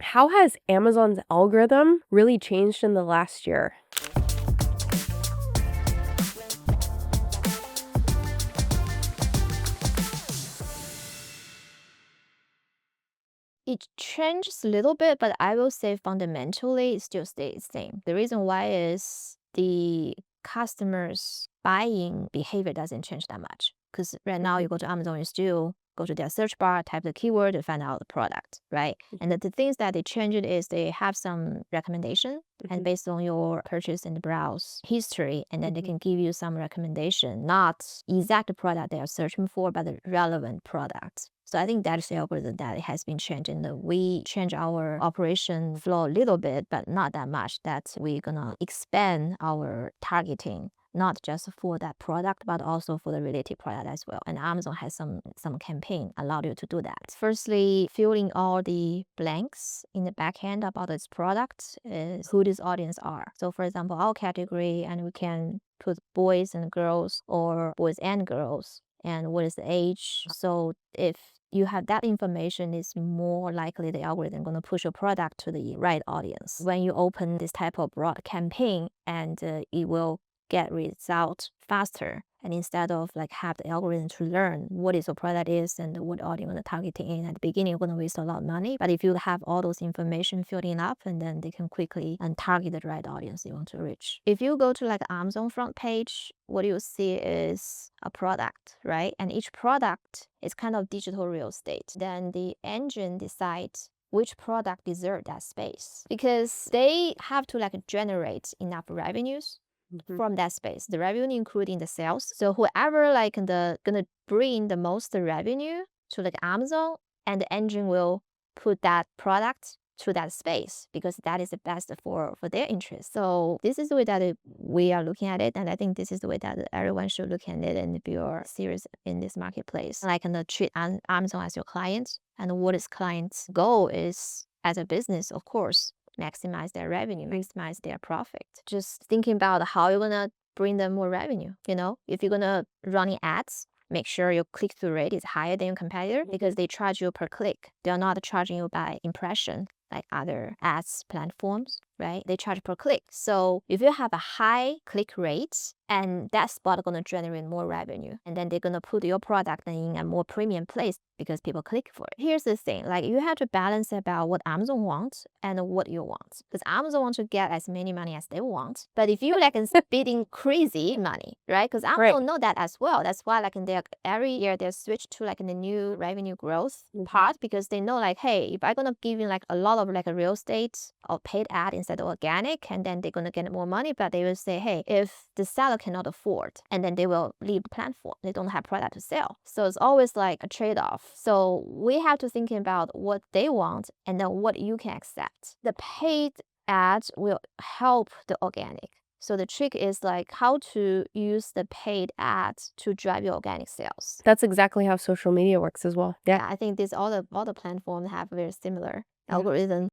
How has Amazon's algorithm really changed in the last year? It changes a little bit, but I will say fundamentally it still stays the same. The reason why is the customers' buying behavior doesn't change that much. Because right now you go to Amazon, you still go to their search bar, type the keyword to find out the product, right? And the things that they changed is they have some recommendation and based on your purchase and browse history, and then they can give you some recommendation, not exact product they are searching for, but the relevant product. So I think that's the algorithm that has been changing. We change our operation flow a little bit, but not that much that we're gonna expand our targeting, not just for that product, but also for the related product as well. And Amazon has some campaign allow you to do that. Firstly, filling all the blanks in the back end about this product is who this audience are. So for example, our category, and we can put boys and girls or boys and girls and what is the age. So if you have that information, it's more likely the algorithm going to push your product to the right audience. When you open this type of broad campaign, and it will get results faster. And instead of like have the algorithm to learn what is your product is and what audience you're targeting in at the beginning, you're going to waste a lot of money. But if you have all those information filling up, and then they can quickly and target the right audience you want to reach. If you go to like Amazon front page, what you see is a product, right? And each product is kind of digital real estate. Then the engine decides which product deserve that space because they have to like generate enough revenues from that space. The revenue including the sales. So whoever like gonna bring the most revenue to like Amazon, and the engine will put that product to that space because that is the best for their interest. So this is the way that we are looking at it, and I think this is the way that everyone should look at it and if you're serious in this marketplace. Like treat Amazon as your client, and what is client's goal is as a business, of course, maximize their revenue, maximize their profit. Just thinking about how you're gonna bring them more revenue. If you're gonna running ads, make sure your click-through rate is higher than your competitor because they charge you per click. They're not charging you by impression like other ads platforms, right? They charge per click. So if you have a high click rate, and that spot gonna generate more revenue, and then they're gonna put your product in a more premium place because people click for it. Here's the thing, like you have to balance about what Amazon wants and what you want, because Amazon wants to get as many money as they want. But if you like bidding crazy money, right? Because Amazon know that as well. That's why like every year they switch to like the new revenue growth part, because they know like, hey, if I'm gonna give you like a lot of like a real estate or paid ad instead of organic, and then they're gonna get more money. But they will say, hey, if the seller cannot afford, and then they will leave the platform. They don't have product to sell. So it's always like a trade-off. So we have to think about what they want and then what you can accept. The paid ads will help the organic. So the trick is like how to use the paid ads to drive your organic sales. That's exactly how social media works as well. Yeah. I think all the platforms have very similar algorithm.